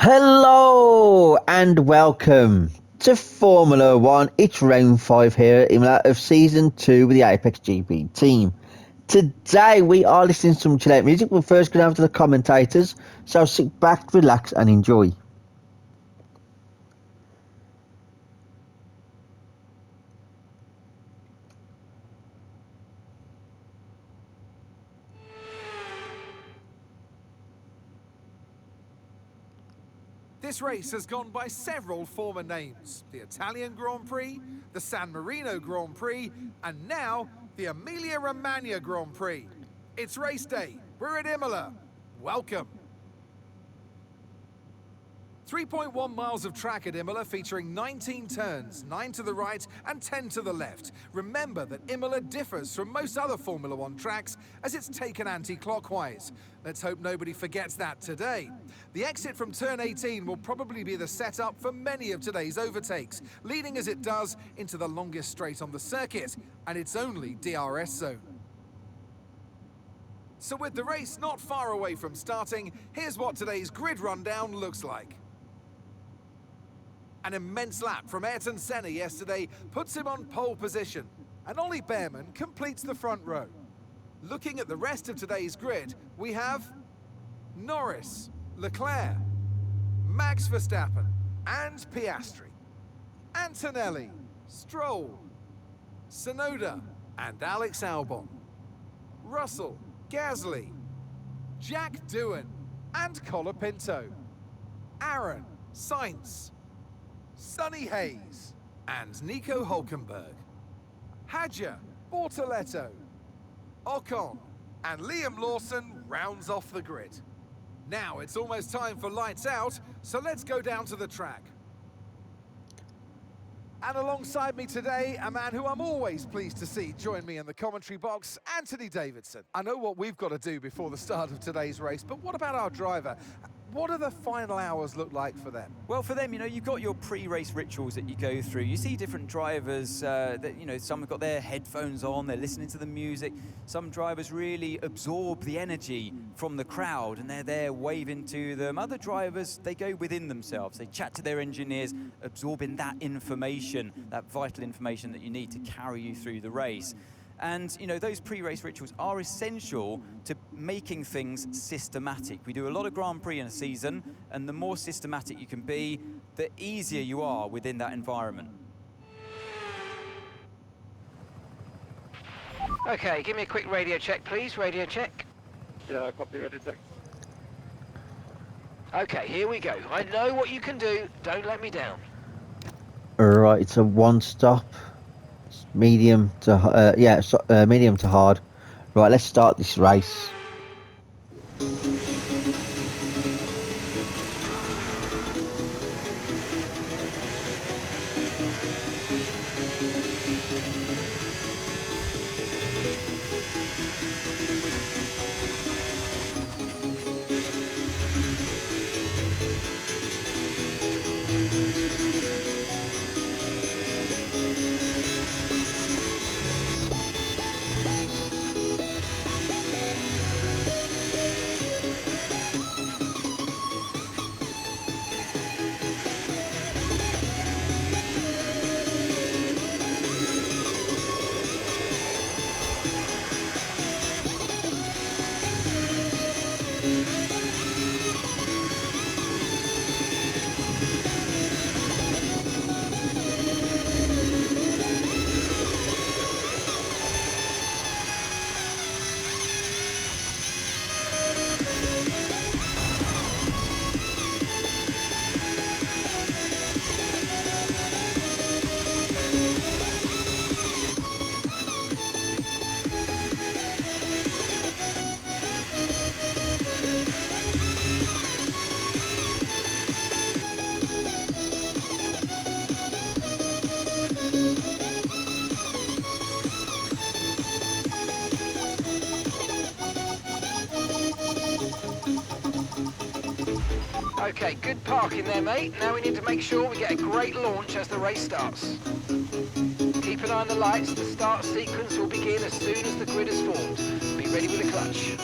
Hello and welcome to Formula One. It's round 5 here at Imola of Season 2 with the ApxGp team. Today we are listening to some chill out music. We're first going over to the commentators, so sit back, relax and enjoy. This race has gone by several former names: the Italian Grand Prix, the San Marino Grand Prix, and now the Emilia-Romagna Grand Prix. It's race day. We're at Imola. Welcome. 3.1 miles of track at Imola featuring 19 turns, 9 to the right and 10 to the left. Remember that Imola differs from most other Formula One tracks as it's taken anti-clockwise. Let's hope nobody forgets that today. The exit from turn 18 will probably be the setup for many of today's overtakes, leading as it does into the longest straight on the circuit and its only DRS zone. So with the race not far away from starting, here's what today's grid rundown looks like. An immense lap from Ayrton Senna yesterday puts him on pole position, and Ollie Bearman completes the front row. Looking at the rest of today's grid, we have Norris, Leclerc, Max Verstappen and Piastri, Antonelli, Stroll, Tsunoda and Alex Albon, Russell, Gasly, Jack Doohan and Colapinto, Aaron, Sainz, Sonny Hayes and Nico Hülkenberg, Hadjar, Bortoletto, Ocon and Liam Lawson rounds off the grid. Now it's almost time for lights out, so let's go down to the track. And alongside me today, a man who I'm always pleased to see join me in the commentary box, Anthony Davidson. I know what we've got to do before the start of today's race, but what about our driver? What do the final hours look like for them? Well, for them, you've got your pre-race rituals that you go through. You see different drivers that, some have got their headphones on, they're listening to the music. Some drivers really absorb the energy from the crowd and they're there waving to them. Other drivers, they go within themselves. They chat to their engineers, absorbing that information, that vital information that you need to carry you through the race. And, those pre-race rituals are essential to making things systematic. We do a lot of Grand Prix in a season, and the more systematic you can be, the easier you are within that environment. Okay, give me a quick radio check, please. Radio check. Yeah, I copy radio check. Okay, here we go. I know what you can do. Don't let me down. Alright, it's a one stop. Medium to medium to hard. Right, let's start this race. Okay, good parking there, mate. Now we need to make sure we get a great launch as the race starts. Keep an eye on the lights. The start sequence will begin as soon as the grid is formed. Be ready with the clutch.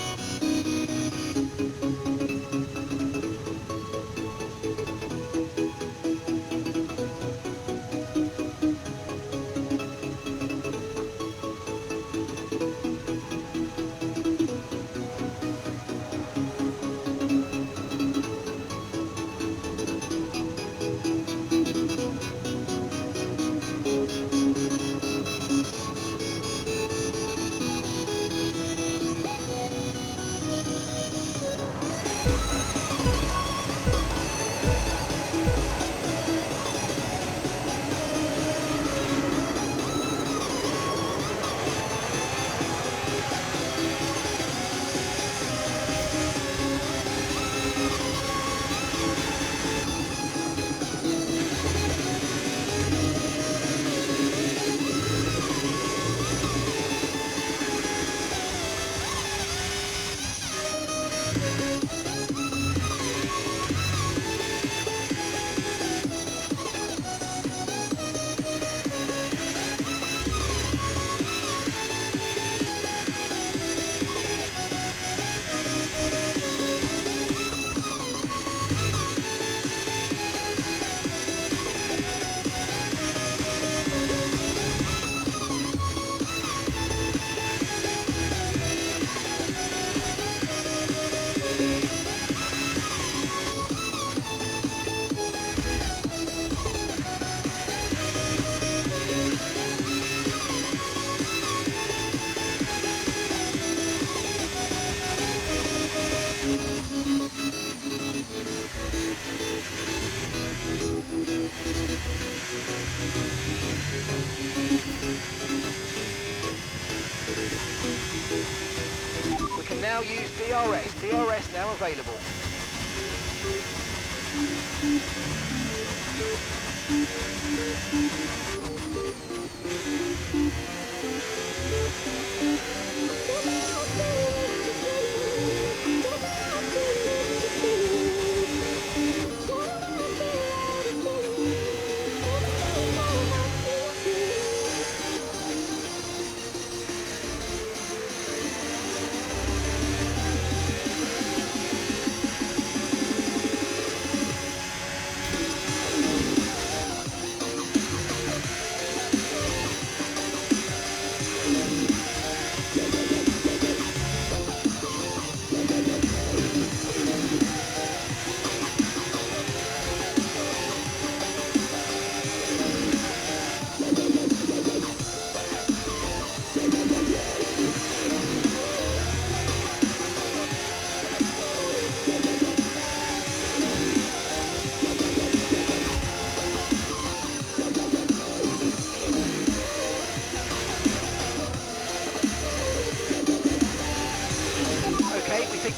DRS now available.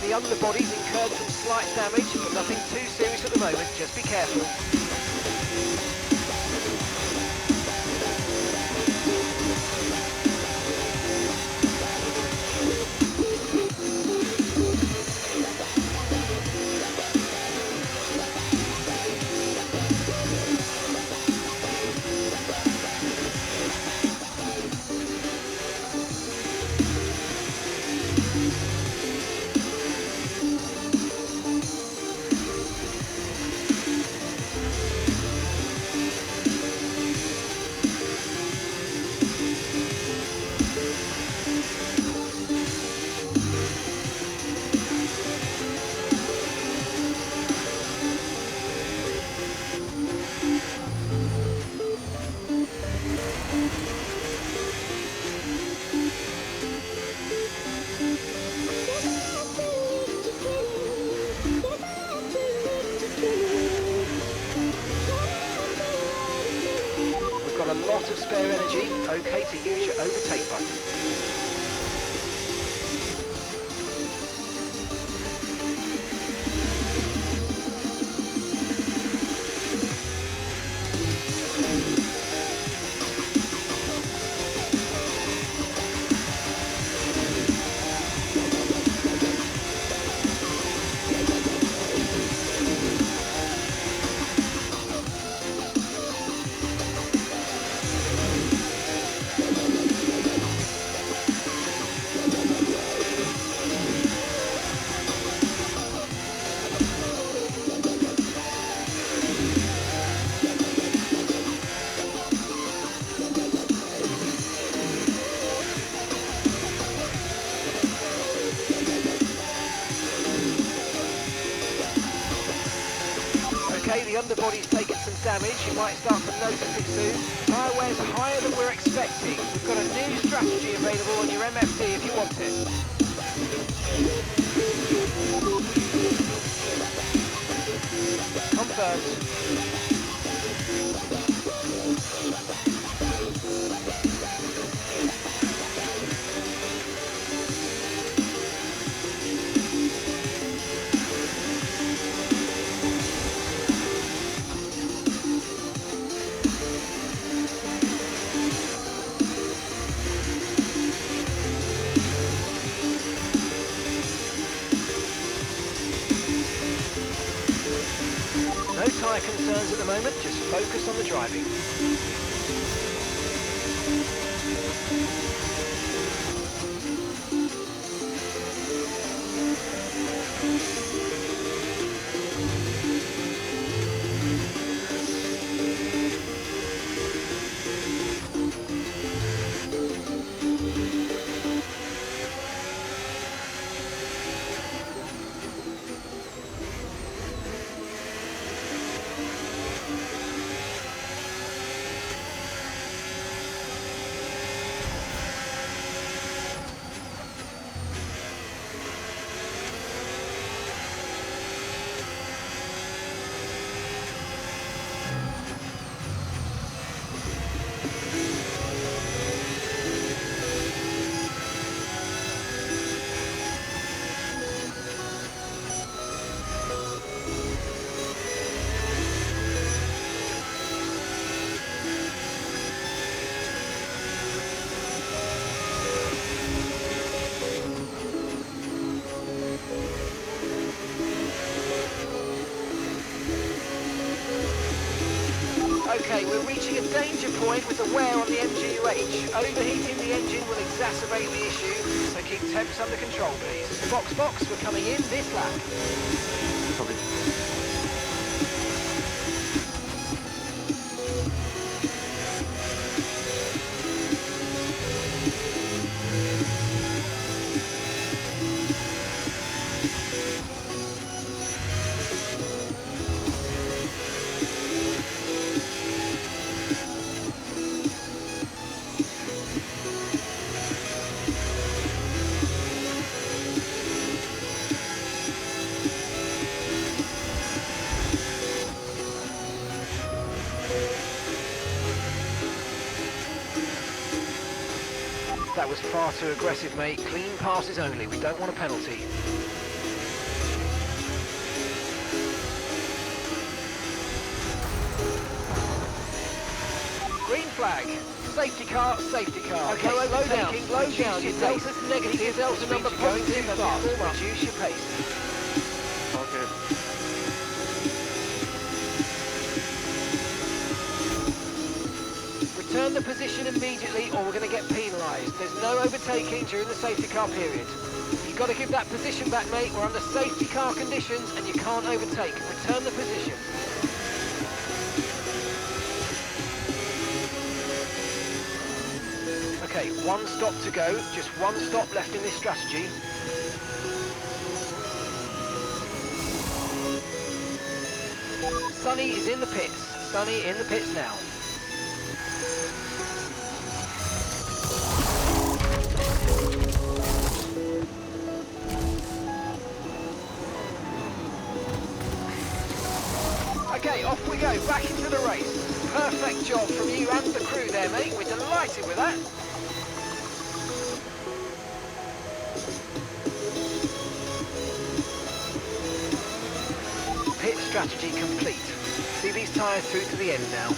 The underbody's incurred some slight damage, but nothing too serious at the moment, just be careful. A lot of spare energy, okay to use your overtake button. Okay, the underbody's taken some damage. You might start to notice it soon. Tyre wear's higher than we're expecting. We've got a new strategy available on your MFD if you want it. Confirmed. No tyre concerns at the moment, just focus on the driving. Okay, we're reaching a danger point with the wear on the MGUH. Overheating the engine will exacerbate the issue, so keep temps under control, please. Box, we're coming in this lap. Copy. That was far too aggressive, mate. Clean passes only. We don't want a penalty. Green flag. Safety car, safety car. Okay, slow down, slow down. Your delta's negative. Your delta number going too fast. Reduce your pace. Okay. Return the position immediately or we're going to get penalised. There's no overtaking during the safety car period. You've got to give that position back, mate. We're under safety car conditions and you can't overtake. Return the position. Okay, one stop to go. Just one stop left in this strategy. Sonny is in the pits. Sonny in the pits now. Okay, off we go, back into the race. Perfect job from you and the crew there, mate. We're delighted with that. Pit strategy complete. See these tyres through to the end now.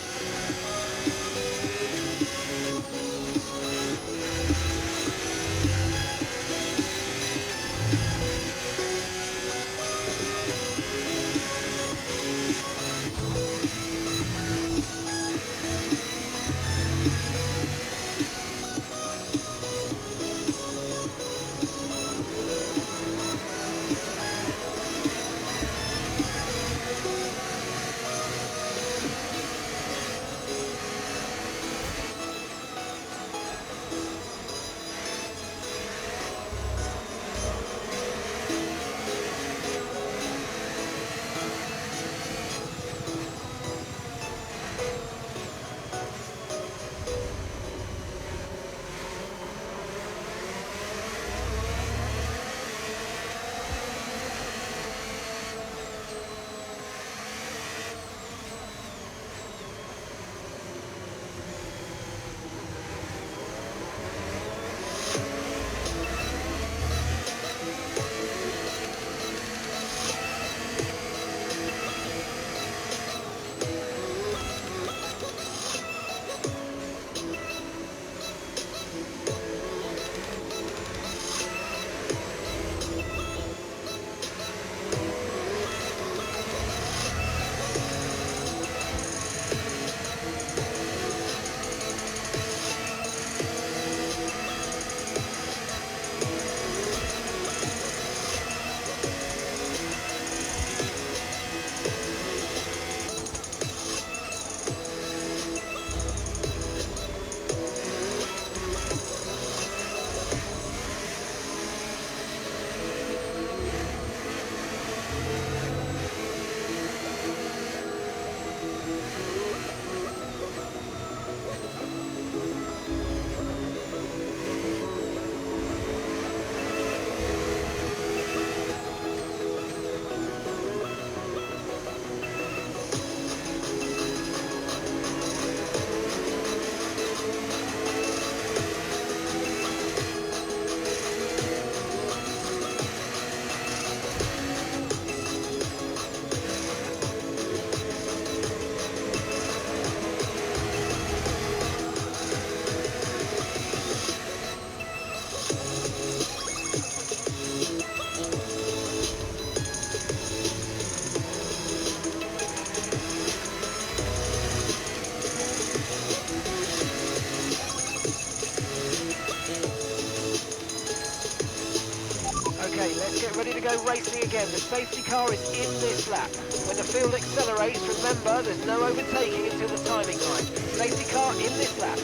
racing again. The safety car is in this lap. When the field accelerates, remember there's no overtaking until the timing line. Safety car in this lap.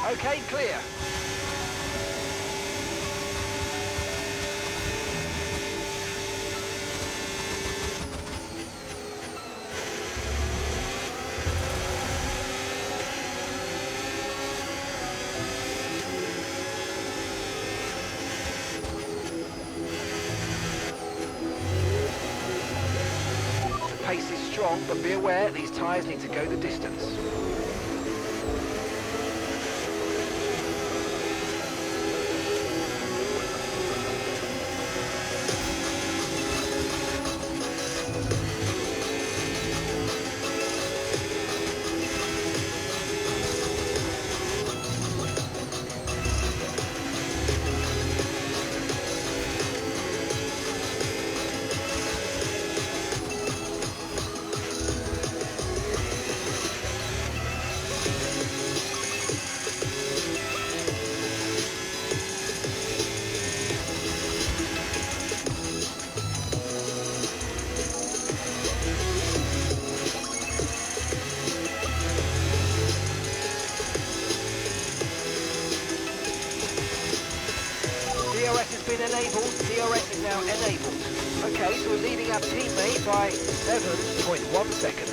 Okay, clear. The pace is strong, but be aware these tyres need to go the distance. DRS has been enabled, DRS is now enabled. Okay, so we're leading our teammate by 7.1 seconds.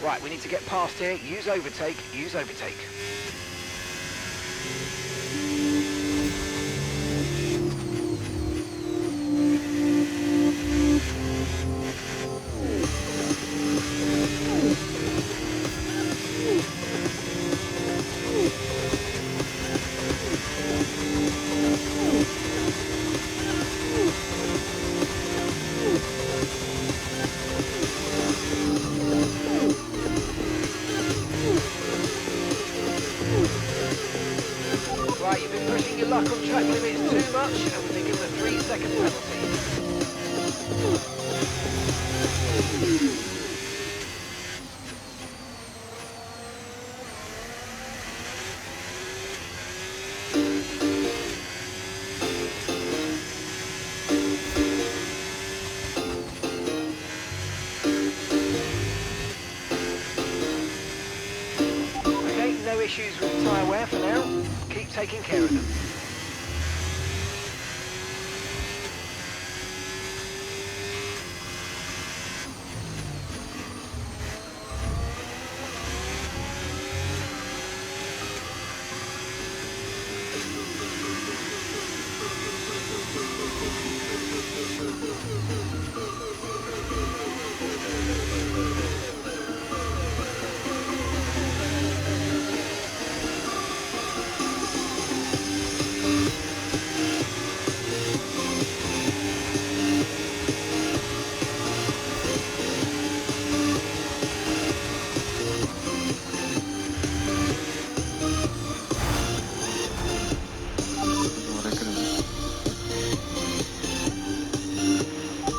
Right, we need to get past here. Use overtake, use overtake. Right, you've been pushing your luck on track limits too much, and we've been given a 3-second penalty. Okay, no issues with the tyre wear for now. Keep taking care of them.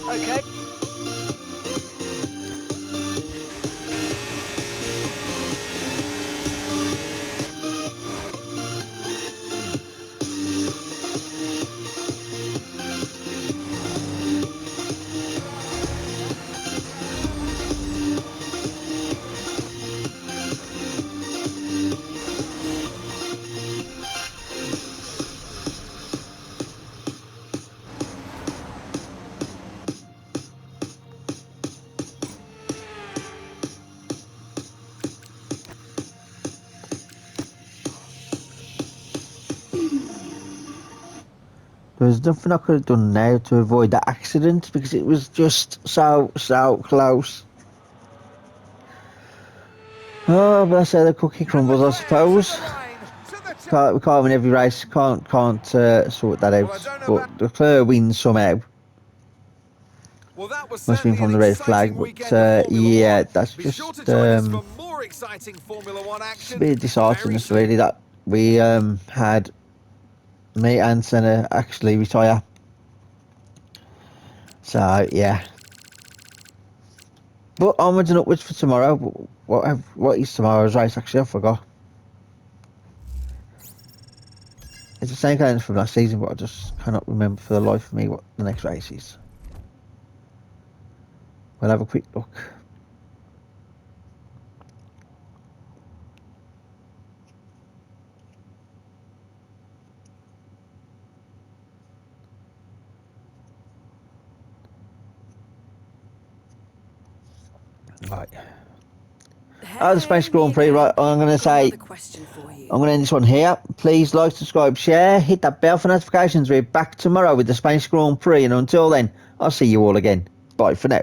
Okay. There was nothing I could have done now to avoid that accident because it was just so close. Oh, but I say the cookie crumbles, I suppose. We can't win every race. Can't sort that out. Well, I don't know But about... Leclerc wins somehow. Well, that was Must have been certainly from an the red exciting flag. weekend But of Formula yeah, 1. that's Be sure just to join us for more exciting Formula 1 it's a action bit disheartening, very us soon. really, that we had me and Senna actually retire. So yeah. But onwards and upwards for tomorrow. What is tomorrow's race? Actually, I forgot. It's the same calendar from last season, but I just cannot remember for the life of me what the next race is. We'll have a quick look. Right. The Spanish Grand Prix, right, I'm going to say, I'm going to end this one here. Please like, subscribe, share, hit that bell for notifications. We're back tomorrow with the Spanish Grand Prix, and until then, I'll see you all again. Bye for now.